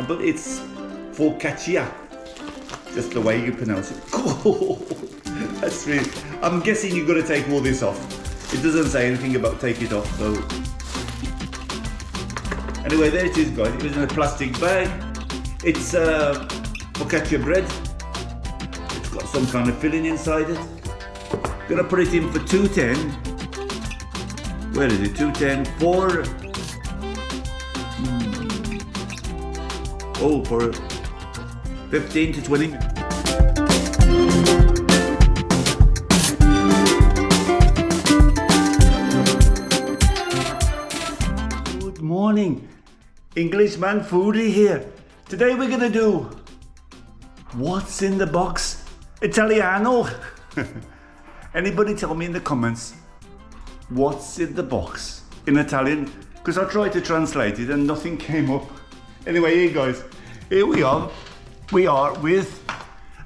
but it's focaccia. Just the way you pronounce it. Cool. That's really. I'm guessing you've got to take all this off. It doesn't say anything about take it off, so. Anyway, there it is, guys. It was in a plastic bag. It's focaccia bread. It's got some kind of filling inside it. Gonna put it in for 210. Where is it? 210 for. Oh, for 15 to 20 minutes. Good morning, Englishman foodie here. Today we're gonna do what's in the box Italiano. Anybody tell me in the comments what's in the box in Italian? Because I tried to translate it and nothing came up. Anyway, here guys, here we are. We are with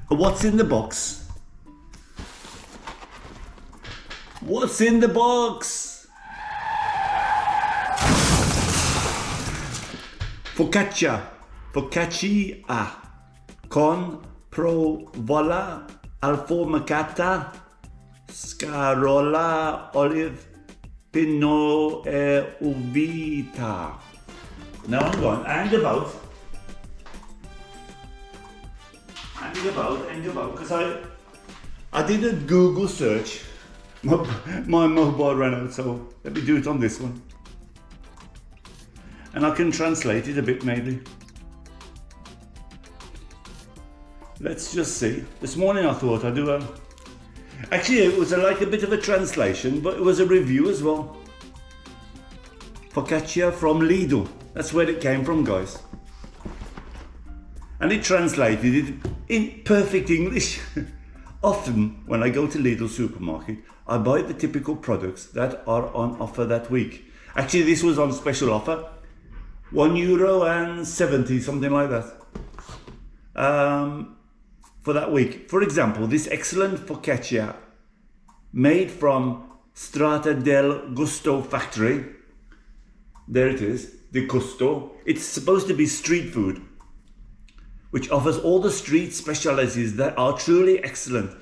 what's in the box. What's in the box? Focaccia con provola, alformacata, scarola, olive, pinot e uvita. Now I'm going and about, because I did a Google search. My mobile ran out, so let me do it on this one. And I can translate it a bit maybe. Let's just see. This morning I thought I'd do a... Actually it was like a bit of a translation, but it was a review as well. Focaccia from Lidl. That's where it came from, guys. And it translated it in perfect English. Often when I go to Lidl supermarket, I buy the typical products that are on offer that week. Actually, this was on special offer. €1.70, something like that. For that week. For example, this excellent focaccia made from Strada Del Gusto factory. There it is, the Gusto. It's supposed to be street food, which offers all the street specialties that are truly excellent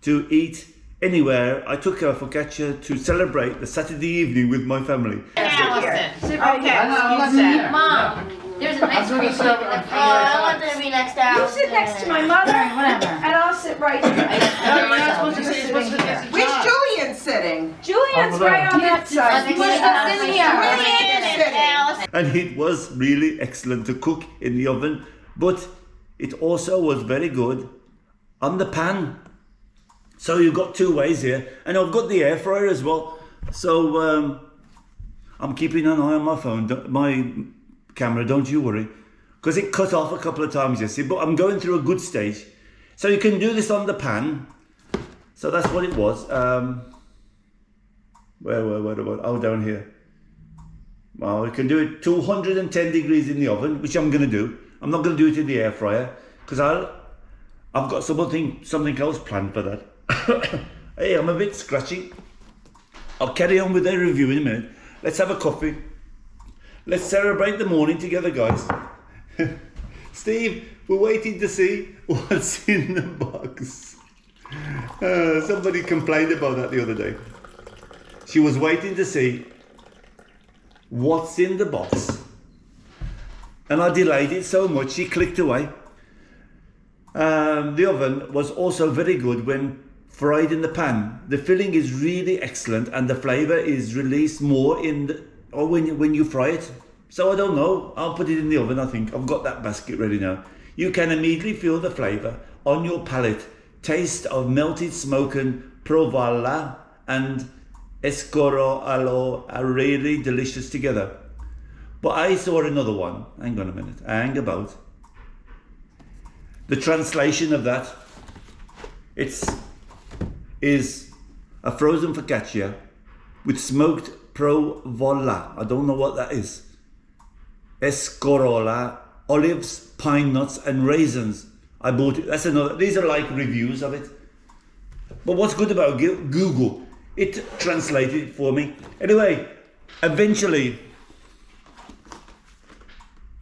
to eat anywhere. I took a focaccia to celebrate the Saturday evening with my family. Allison, sit right here. Mom, there's an ice cream over there. Oh, I want to be next to Allison. You sit next to my mother, Whatever. and I'll sit right here. Where's Julian sitting? Julian's right on that side. Julian's sitting. And it was really excellent to cook in the oven, but it also was very good on the pan. So you've got two ways here, and I've got the air fryer as well. So I'm keeping an eye on my phone, my camera, don't you worry, because it cut off a couple of times yesterday, but I'm going through a good stage. So you can do this on the pan. So that's what it was. Where? Oh, down here. Well, you can do it 210 degrees in the oven, which I'm going to do. I'm not going to do it in the air fryer because I've got something else planned for that. Hey, I'm a bit scratchy. I'll carry on with the review in a minute. Let's have a coffee. Let's celebrate the morning together, guys. Steve, we're waiting to see what's in the box. Somebody complained about that the other day. She was waiting to see what's in the box. And I delayed it so much, she clicked away. The oven was also very good when fried in the pan. The filling is really excellent and the flavour is released more when you fry it. So I don't know, I'll put it in the oven. I think I've got that basket ready now. You can immediately feel the flavour on your palate. Taste of melted smoken provola and escorola are really delicious together. But I saw another one. Hang on a minute. Hang about. The translation of that, is a frozen focaccia with smoked provola. I don't know what that is. Escorola, olives, pine nuts, and raisins. I bought it. That's another. These are like reviews of it. But what's good about Google? It translated it for me. Anyway, eventually,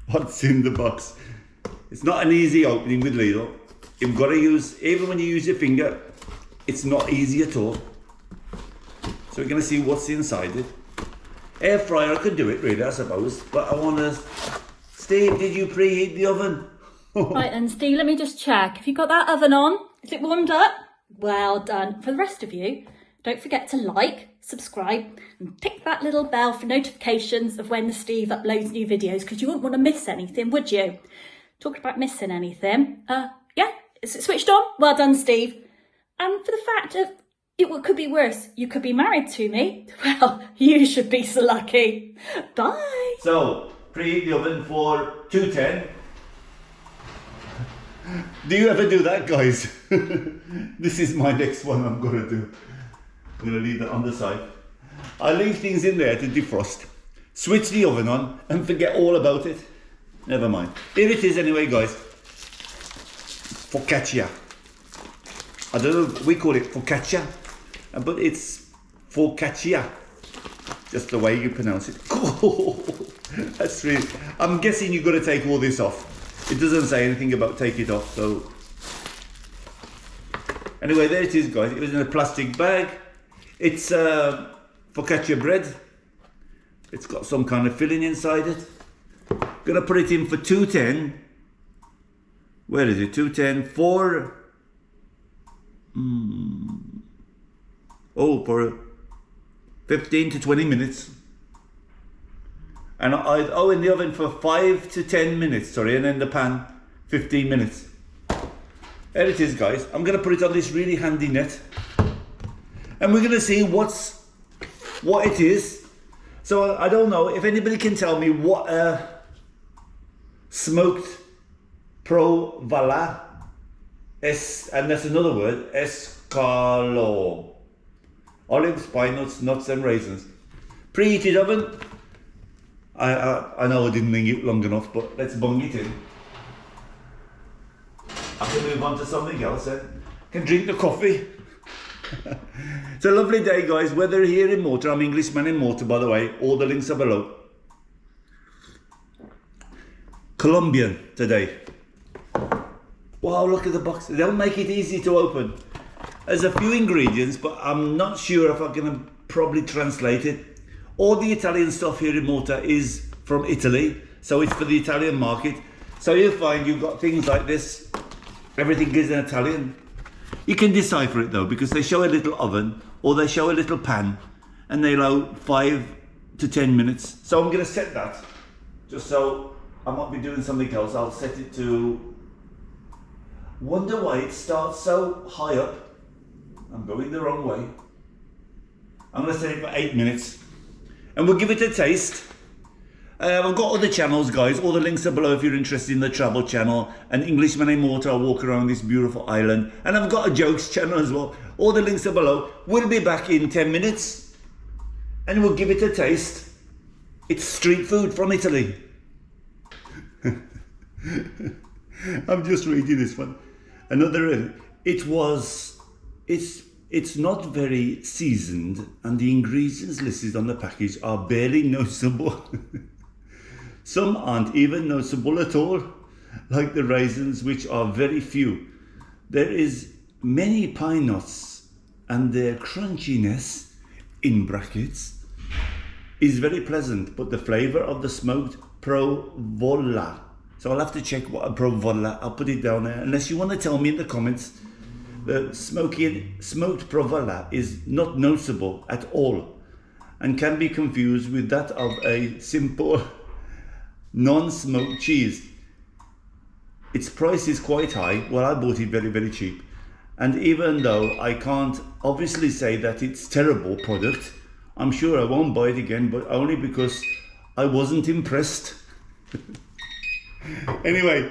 what's in the box? It's not an easy opening with Lidl. You've got to use, even when you use your finger, it's not easy at all. So we're going to see what's inside it. Air fryer, I could do it really, I suppose. But I want to... Steve, did you preheat the oven? Right then, Steve, let me just check. Have you got that oven on? Is it warmed up? Well done. For the rest of you, don't forget to like, subscribe, and tick that little bell for notifications of when Steve uploads new videos, because you wouldn't want to miss anything, would you? Talking about missing anything. Yeah, is it switched on? Well done, Steve. And for the fact of it could be worse, you could be married to me. Well, you should be so lucky. Bye. So, preheat the oven for 210. Do you ever do that, guys? This is my next one I'm going to do. I'm going to leave that on the side. I leave things in there to defrost. Switch the oven on and forget all about it. Never mind. Here it is anyway, guys. Focaccia. I don't know, we call it focaccia, but it's focaccia. Just the way you pronounce it. That's really... I'm guessing you've got to take all this off. It doesn't say anything about take it off, so... Anyway, there it is, guys. It was in a plastic bag. It's focaccia bread. It's got some kind of filling inside it. Gonna put it in for 210. Where is it? 210 for... for 15 to 20 minutes. And in the oven for 5 to 10 minutes, sorry, and in the pan 15 minutes. There it is, guys. I'm going to put it on this really handy net, and we're going to see what it is. So I don't know if anybody can tell me what smoked provola and that's another word, escalo. Olives, pine nuts, nuts and raisins. Preheated oven. I know I didn't leave it long enough, but let's bung it in. I can move on to something else then. Can drink the coffee. It's a lovely day, guys. Weather here in Malta. I'm Englishman in Malta, by the way. All the links are below. Colombian today. Wow, look at the box. They don't make it easy to open. There's a few ingredients, but I'm not sure if I can probably translate it. All the Italian stuff here in Malta is from Italy, so it's for the Italian market. So you'll find you've got things like this. Everything is in Italian. You can decipher it though, because they show a little oven or they show a little pan and they allow 5 to 10 minutes. So I'm going to set that, just so I might be doing something else. I'll set it to... Wonder why it starts so high up. I'm going the wrong way. I'm going to set it for 8 minutes. And we'll give it a taste. I've got other channels, guys. All the links are below if you're interested in the travel channel. An Englishman in Malta, I walk around this beautiful island. And I've got a jokes channel as well. All the links are below. We'll be back in 10 minutes. And we'll give it a taste. It's street food from Italy. I'm just reading this one. Another, it's not very seasoned, and the ingredients listed on the package are barely noticeable. Some aren't even noticeable at all, like the raisins, which are very few. There is many pine nuts, and their crunchiness, in brackets, is very pleasant, but the flavour of the smoked provola. So I'll have to check what a provola, I'll put it down there, unless you want to tell me in the comments. The smoked provola is not noticeable at all and can be confused with that of a simple non-smoked cheese. Its price is quite high. Well, I bought it very, very cheap. And even though I can't obviously say that it's a terrible product, I'm sure I won't buy it again, but only because I wasn't impressed. Anyway,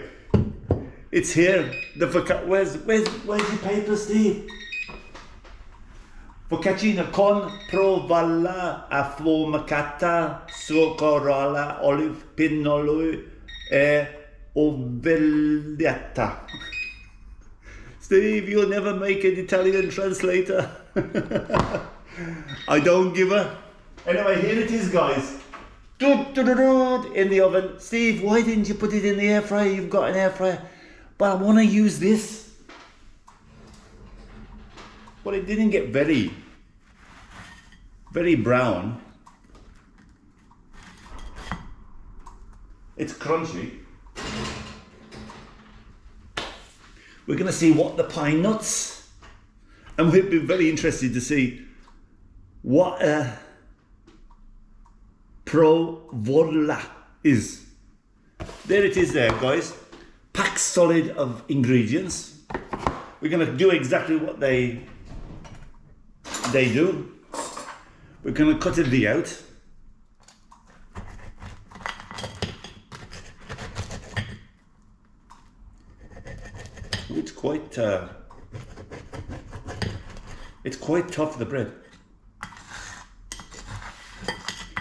it's here. Where's your paper, Steve? Focaccia con provola affumicata, succola, olive, pinoli e ovellata. Steve, you'll never make an Italian translator. I don't give a... Anyway, here it is, guys. in the oven. Steve, why didn't you put it in the air fryer? You've got an air fryer. But I want to use this. Well, it didn't get very brown. It's crunchy. We're going to see what the pine nuts, and we'll be very interested to see what a provola is. There it is there, guys. Packed solid of ingredients. We're going to do exactly what they do. We're going to cut a V out. It's quite tough, the bread.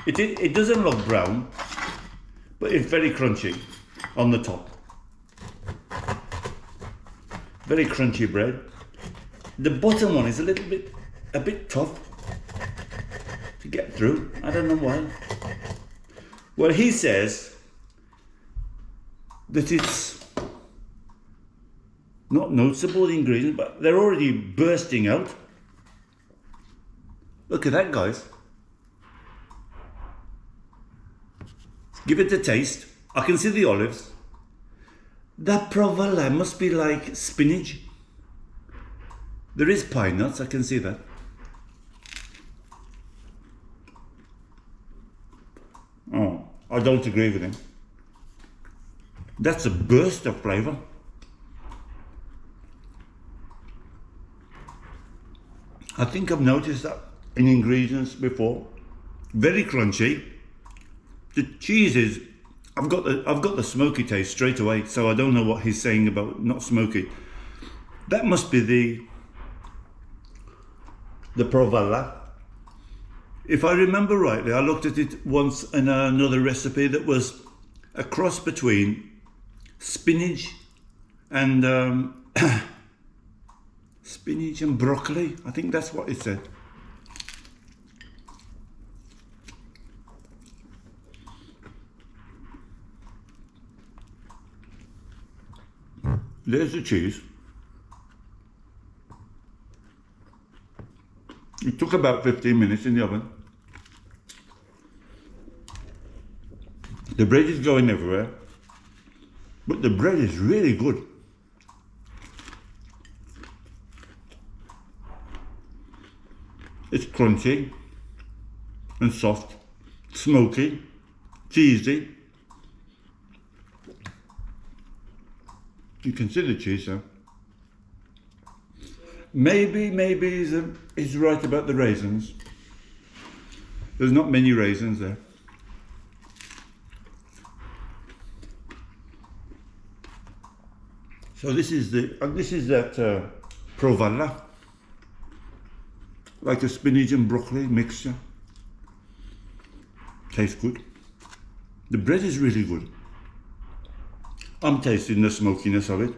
It doesn't look brown, but it's very crunchy on the top. Very crunchy bread. The bottom one is a bit tough to get through. I don't know why. Well, he says that it's not noticeable, the ingredients, but they're already bursting out. Look at that, guys. Give it a taste. I can see the olives. That provola must be like spinach. There is pine nuts, I can see that. Oh, I don't agree with him. That's a burst of flavour. I think I've noticed that in ingredients before. Very crunchy. The cheese is, I've got the smoky taste straight away, so I don't know what he's saying about not smoky. That must be the provola. If I remember rightly, I looked at it once in another recipe that was a cross between spinach and spinach and broccoli. I think that's what it said. There's the cheese. It took about 15 minutes in the oven. The bread is going everywhere, but the bread is really good. It's crunchy and soft, smoky, cheesy. You can see the cheese there. Maybe he's right about the raisins. There's not many raisins there. So this is that provola, like a spinach and broccoli mixture. Tastes good. The bread is really good. I'm tasting the smokiness of it.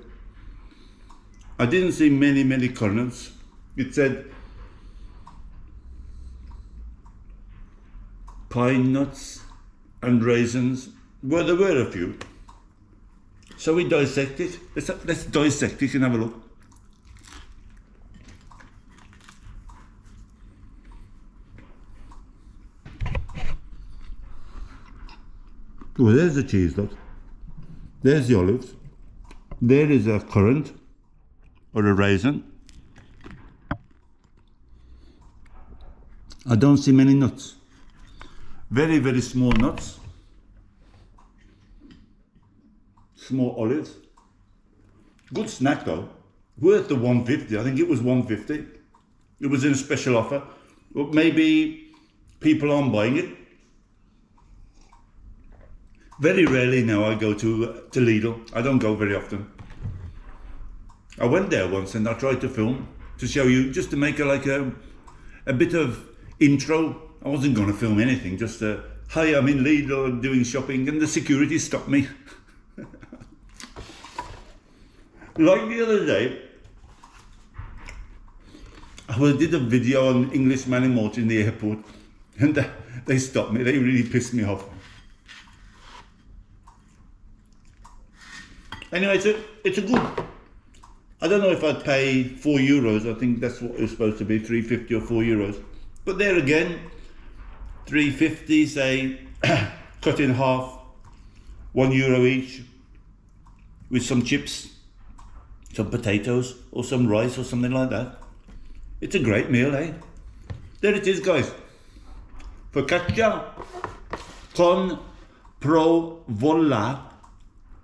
I didn't see many kernels. It said pine nuts and raisins. Well, there were a few. So we dissect it. Let's dissect it and have a look. Well, there's the cheese, look. There's the olives. There is a currant or a raisin. I don't see many nuts. Very small nuts. Small olives. Good snack though. Worth the 150. I think it was 150. It was in a special offer. Well, maybe people aren't buying it. Very rarely now I go to Lidl. I don't go very often. I went there once and I tried to film to show you, just to make a bit of intro. I wasn't going to film anything, just hi, I'm in Lidl doing shopping, and the security stopped me. Like the other day, I did a video on Englishman in Malta in the airport, and they stopped me. They really pissed me off. Anyway, it's a good. I don't know if I'd pay €4. I think that's what it was supposed to be, €3.50 or €4. But there again, €3.50, say, cut in half, €1 each, with some chips, some potatoes, or some rice, or something like that. It's a great meal, eh? There it is, guys. Focaccia con provola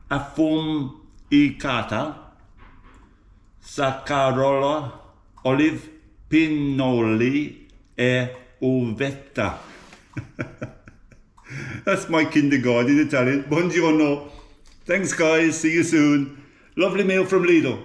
affumicata, saccarola, olive, pinoli e uvetta. That's my kindergarten Italian. Buongiorno. Thanks, guys. See you soon. Lovely meal from Lidl.